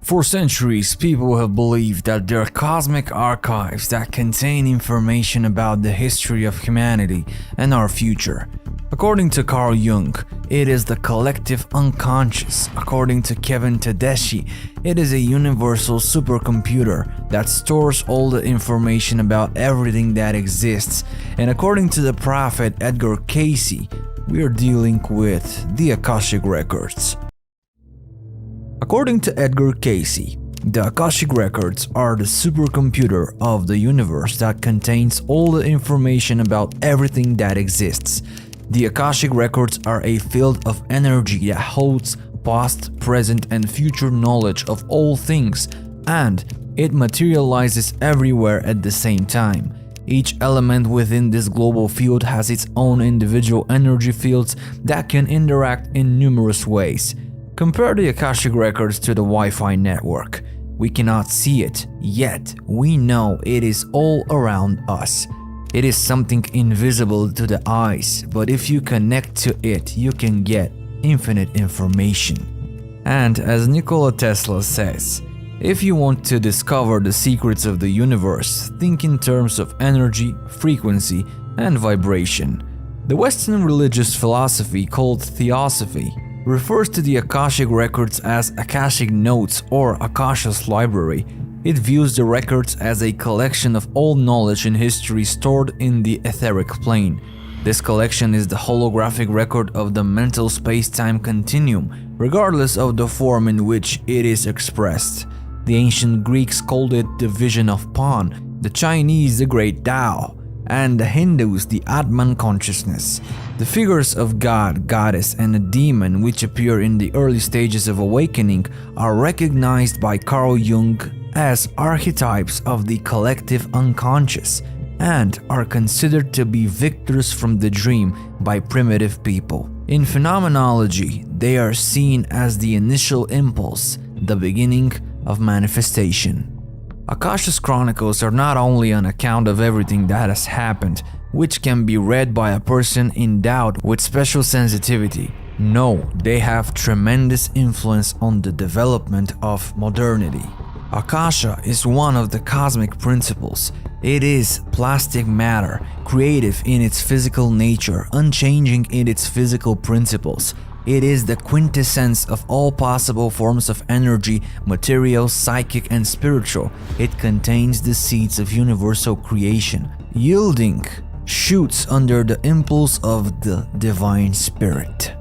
For centuries, people have believed that there are cosmic archives that contain information about the history of humanity and our future. According to Carl Jung, it is the collective unconscious. According to Kevin Tedeschi, it is a universal supercomputer that stores all the information about everything that exists. And according to the prophet Edgar Cayce, we are dealing with the Akashic Records. According to Edgar Cayce, the Akashic Records are the supercomputer of the universe that contains all the information about everything that exists. The Akashic Records are a field of energy that holds past, present, and future knowledge of all things, and it materializes everywhere at the same time. Each element within this global field has its own individual energy fields that can interact in numerous ways. Compare the Akashic Records to the Wi-Fi network. We cannot see it, yet we know it is all around us. It is something invisible to the eyes, but if you connect to it, you can get infinite information. And as Nikola Tesla says, if you want to discover the secrets of the universe, think in terms of energy, frequency, and vibration. The Western religious philosophy called Theosophy refers to the Akashic Records as Akashic Notes or Akasha's Library. It views the records as a collection of all knowledge and history stored in the etheric plane. This collection is the holographic record of the mental space-time continuum, regardless of the form in which it is expressed. The ancient Greeks called it the vision of Pan, the Chinese the Great Tao, and the Hindus the Atman consciousness. The figures of God, goddess, and a demon which appear in the early stages of awakening are recognized by Carl Jung as archetypes of the collective unconscious and are considered to be victors from the dream by primitive people. In phenomenology, they are seen as the initial impulse, the beginning of manifestation. Akasha's chronicles are not only an account of everything that has happened, which can be read by a person endowed with special sensitivity. No, they have tremendous influence on the development of modernity. Akasha is one of the cosmic principles. It is plastic matter, creative in its physical nature, unchanging in its physical principles. It is the quintessence of all possible forms of energy, material, psychic, and spiritual. It contains the seeds of universal creation, yielding shoots under the impulse of the divine spirit.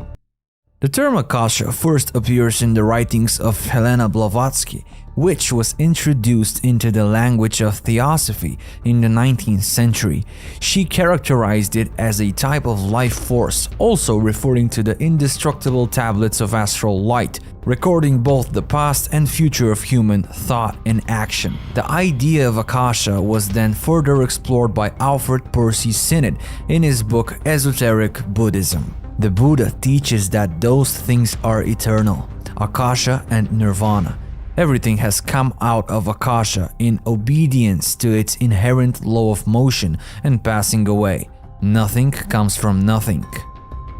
The term Akasha first appears in the writings of Helena Blavatsky, which was introduced into the language of Theosophy in the 19th century. She characterized it as a type of life force, also referring to the indestructible tablets of astral light, recording both the past and future of human thought and action. The idea of Akasha was then further explored by Alfred Percy Synod in his book Esoteric Buddhism. The Buddha teaches that those things are eternal, Akasha and Nirvana. Everything has come out of Akasha in obedience to its inherent law of motion and passing away. Nothing comes from nothing.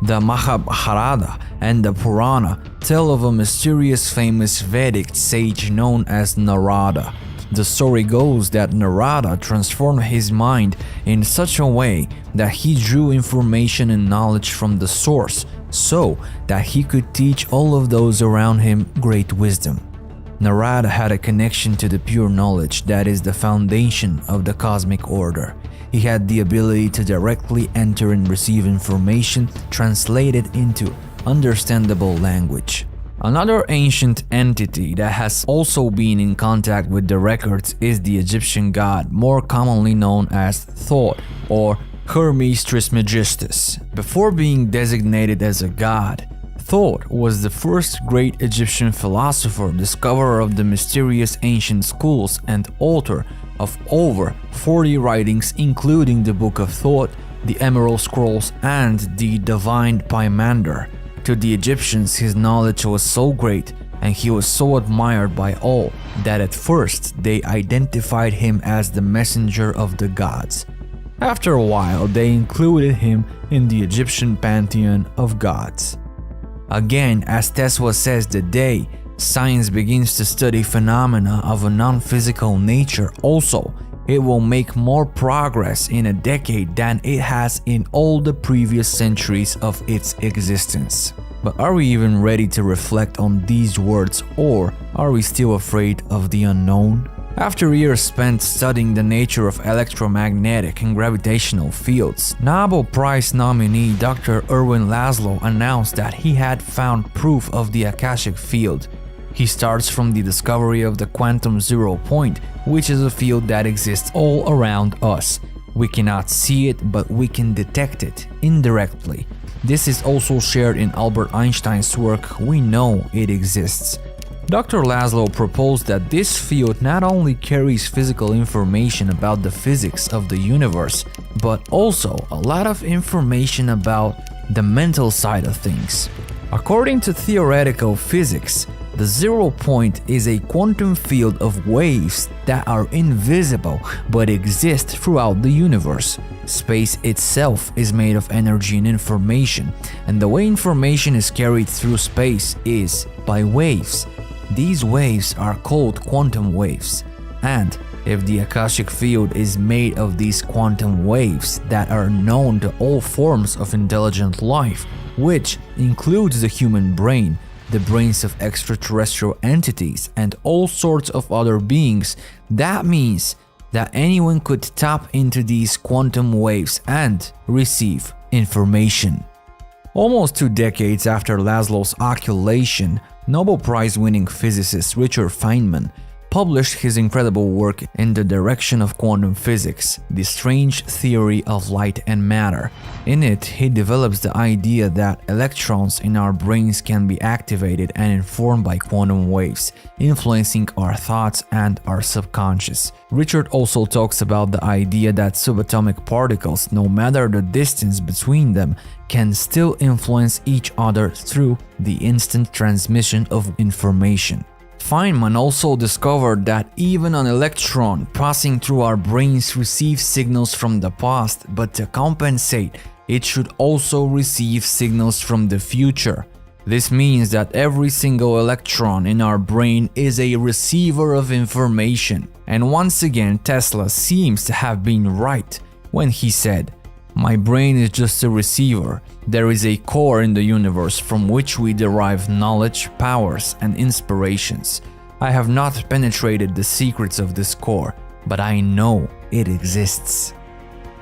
The Mahabharata and the Purana tell of a mysterious famous Vedic sage known as Narada. The story goes that Narada transformed his mind in such a way that he drew information and knowledge from the source, so that he could teach all of those around him great wisdom. Narada had a connection to the pure knowledge that is the foundation of the cosmic order. He had the ability to directly enter and receive information translated into understandable language. Another ancient entity that has also been in contact with the records is the Egyptian god, more commonly known as Thoth or Hermes Trismegistus. Before being designated as a god, Thoth was the first great Egyptian philosopher, discoverer of the mysterious ancient schools, and author of over 40 writings including the Book of Thoth, the Emerald Scrolls, and the Divine Pymander. To the Egyptians, his knowledge was so great and he was so admired by all that at first they identified him as the messenger of the gods. After a while, they included him in the Egyptian pantheon of gods. Again, as Tesla says, the day science begins to study phenomena of a non-physical nature also, it will make more progress in a decade than it has in all the previous centuries of its existence. But are we even ready to reflect on these words, or are we still afraid of the unknown? After years spent studying the nature of electromagnetic and gravitational fields, Nobel Prize nominee Dr. Erwin Laszlo announced that he had found proof of the Akashic field. He starts from the discovery of the quantum zero point, which is a field that exists all around us. We cannot see it, but we can detect it indirectly. This is also shared in Albert Einstein's work We Know It Exists. Dr. Laszlo proposed that this field not only carries physical information about the physics of the universe, but also a lot of information about the mental side of things. According to theoretical physics, the zero point is a quantum field of waves that are invisible but exist throughout the universe. Space itself is made of energy and information, and the way information is carried through space is by waves. These waves are called quantum waves, and if the Akashic field is made of these quantum waves that are known to all forms of intelligent life, which includes the human brain, the brains of extraterrestrial entities, and all sorts of other beings, that means that anyone could tap into these quantum waves and receive information. Almost 2 decades after Laszlo's occultation, Nobel Prize-winning physicist Richard Feynman published his incredible work in the direction of quantum physics, the strange theory of light and matter. In it, he develops the idea that electrons in our brains can be activated and informed by quantum waves, influencing our thoughts and our subconscious. Richard also talks about the idea that subatomic particles, no matter the distance between them, can still influence each other through the instant transmission of information. Feynman also discovered that even an electron passing through our brains receives signals from the past, but to compensate, it should also receive signals from the future. This means that every single electron in our brain is a receiver of information. And once again, Tesla seems to have been right when he said, "My brain is just a receiver. There is a core in the universe from which we derive knowledge, powers, and inspirations. I have not penetrated the secrets of this core, but I know it exists."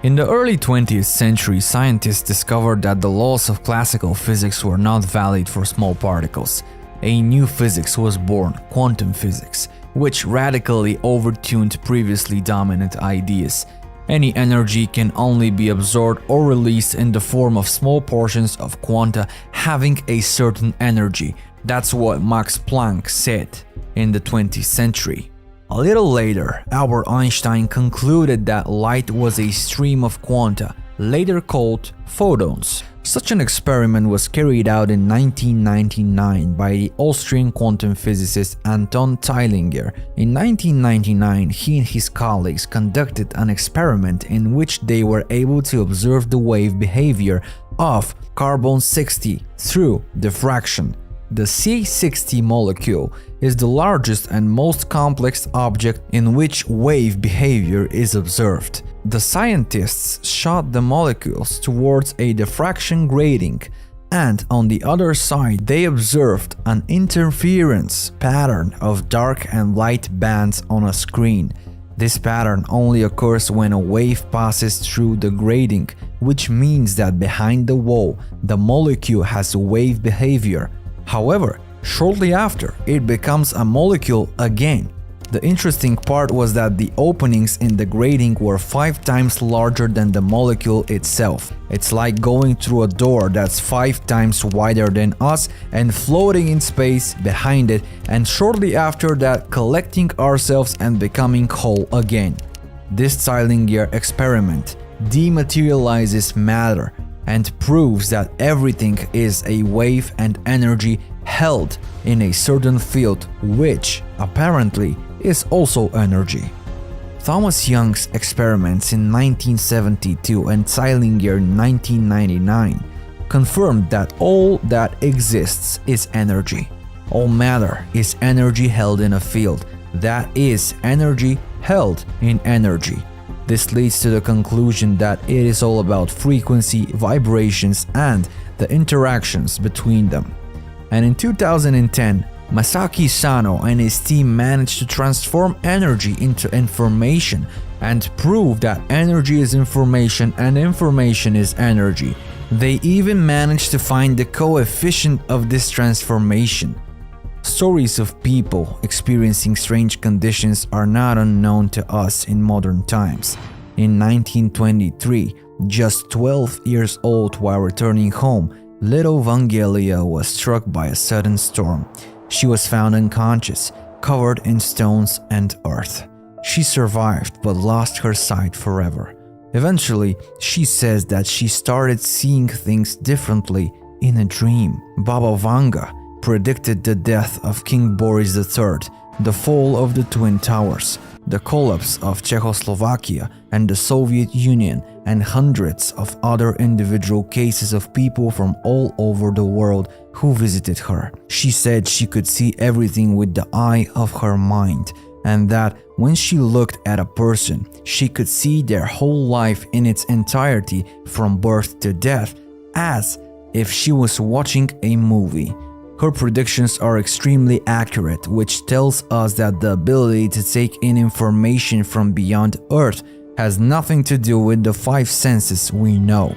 In the early 20th century, scientists discovered that the laws of classical physics were not valid for small particles. A new physics was born, quantum physics, which radically overtuned previously dominant ideas. Any energy can only be absorbed or released in the form of small portions of quanta having a certain energy. That's what Max Planck said in the 20th century. A little later, Albert Einstein concluded that light was a stream of quanta, later called photons. Such an experiment was carried out in 1999 by the Austrian quantum physicist Anton Zeilinger. In 1999, he and his colleagues conducted an experiment in which they were able to observe the wave behavior of carbon-60 through diffraction. The C60 molecule is the largest and most complex object in which wave behavior is observed. The scientists shot the molecules towards a diffraction grating, and on the other side they observed an interference pattern of dark and light bands on a screen. This pattern only occurs when a wave passes through the grating, which means that behind the wall the molecule has wave behavior. However, shortly after, it becomes a molecule again. The interesting part was that the openings in the grating were 5 times larger than the molecule itself. It's like going through a door that's 5 times wider than us and floating in space behind it, and shortly after that collecting ourselves and becoming whole again. This Zeilinger experiment dematerializes matter and proves that everything is a wave and energy held in a certain field, which apparently is also energy. Thomas Young's experiments in 1972 and Zeilinger in 1999 confirmed that all that exists is energy. All matter is energy held in a field. That is energy held in energy. This leads to the conclusion that it is all about frequency, vibrations, and the interactions between them. And in 2010, Masaki Sano and his team managed to transform energy into information and prove that energy is information and information is energy. They even managed to find the coefficient of this transformation. Stories of people experiencing strange conditions are not unknown to us in modern times. In 1923, just 12 years old while returning home, little Vangelia was struck by a sudden storm. She was found unconscious, covered in stones and earth. She survived but lost her sight forever. Eventually, she says that she started seeing things differently in a dream. Baba Vanga predicted the death of King Boris III, the fall of the Twin Towers, the collapse of Czechoslovakia and the Soviet Union, and hundreds of other individual cases of people from all over the world who visited her. She said she could see everything with the eye of her mind, and that when she looked at a person, she could see their whole life in its entirety from birth to death, as if she was watching a movie. Her predictions are extremely accurate, which tells us that the ability to take in information from beyond Earth has nothing to do with the 5 senses we know.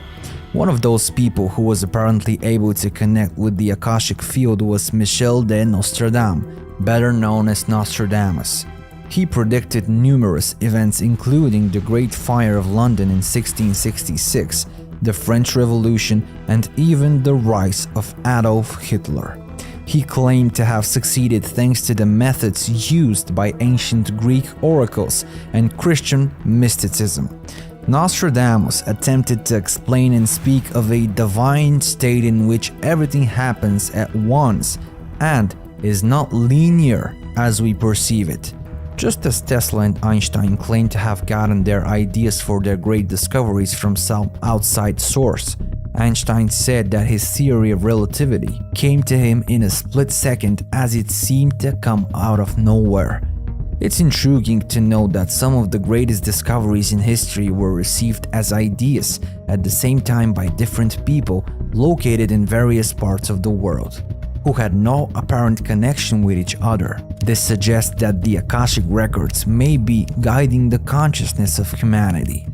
One of those people who was apparently able to connect with the Akashic field was Michel de Nostradam, better known as Nostradamus. He predicted numerous events including the Great Fire of London in 1666, the French Revolution, and even the rise of Adolf Hitler. He claimed to have succeeded thanks to the methods used by ancient Greek oracles and Christian mysticism. Nostradamus attempted to explain and speak of a divine state in which everything happens at once and is not linear as we perceive it. Just as Tesla and Einstein claimed to have gotten their ideas for their great discoveries from some outside source, Einstein said that his theory of relativity came to him in a split second as it seemed to come out of nowhere. It's intriguing to know that some of the greatest discoveries in history were received as ideas at the same time by different people located in various parts of the world, who had no apparent connection with each other. This suggests that the Akashic records may be guiding the consciousness of humanity.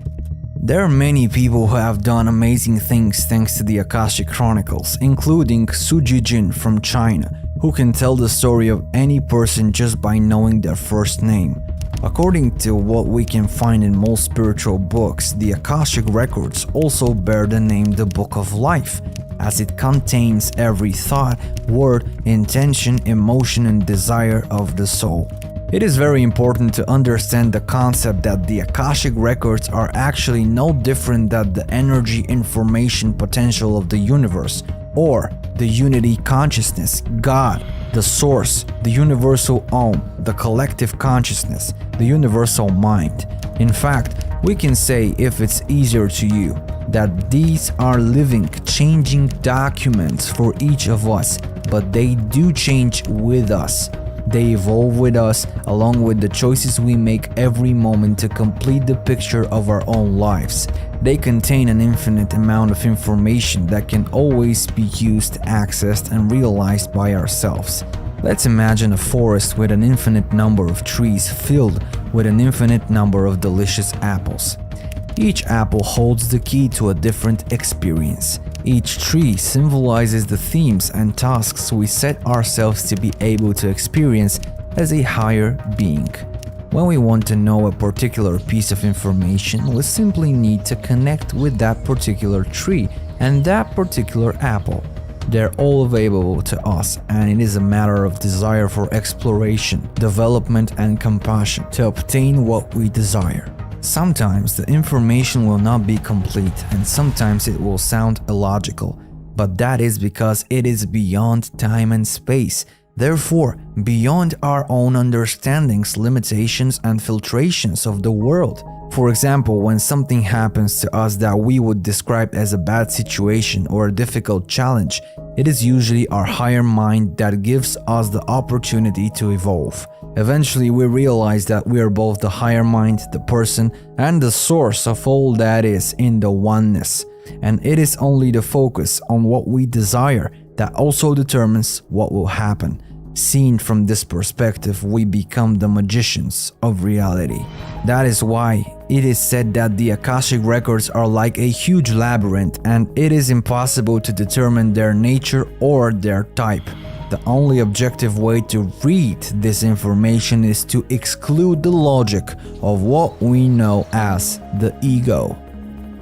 There are many people who have done amazing things thanks to the Akashic Chronicles, including Su Jijin from China, who can tell the story of any person just by knowing their first name. According to what we can find in most spiritual books, the Akashic records also bear the name the Book of Life, as it contains every thought, word, intention, emotion, and desire of the soul. It is very important to understand the concept that the Akashic records are actually no different than the energy information potential of the universe, or the unity consciousness, God, the source, the universal Om, the collective consciousness, the universal mind. In fact, we can say, if it's easier to you, that these are living, changing documents for each of us, but they do change with us. They evolve with us, along with the choices we make every moment to complete the picture of our own lives. They contain an infinite amount of information that can always be used, accessed, and realized by ourselves. Let's imagine a forest with an infinite number of trees filled with an infinite number of delicious apples. Each apple holds the key to a different experience. Each tree symbolizes the themes and tasks we set ourselves to be able to experience as a higher being. When we want to know a particular piece of information, we simply need to connect with that particular tree and that particular apple. They're all available to us, and it is a matter of desire for exploration, development, and compassion to obtain what we desire. Sometimes the information will not be complete, and sometimes it will sound illogical, but that is because it is beyond time and space, therefore beyond our own understandings, limitations, and filtrations of the world. For example, when something happens to us that we would describe as a bad situation or a difficult challenge, it is usually our higher mind that gives us the opportunity to evolve. Eventually, we realize that we are both the higher mind, the person, and the source of all that is in the oneness. And it is only the focus on what we desire that also determines what will happen. Seen from this perspective, we become the magicians of reality. That is why it is said that the Akashic records are like a huge labyrinth and it is impossible to determine their nature or their type. The only objective way to read this information is to exclude the logic of what we know as the ego.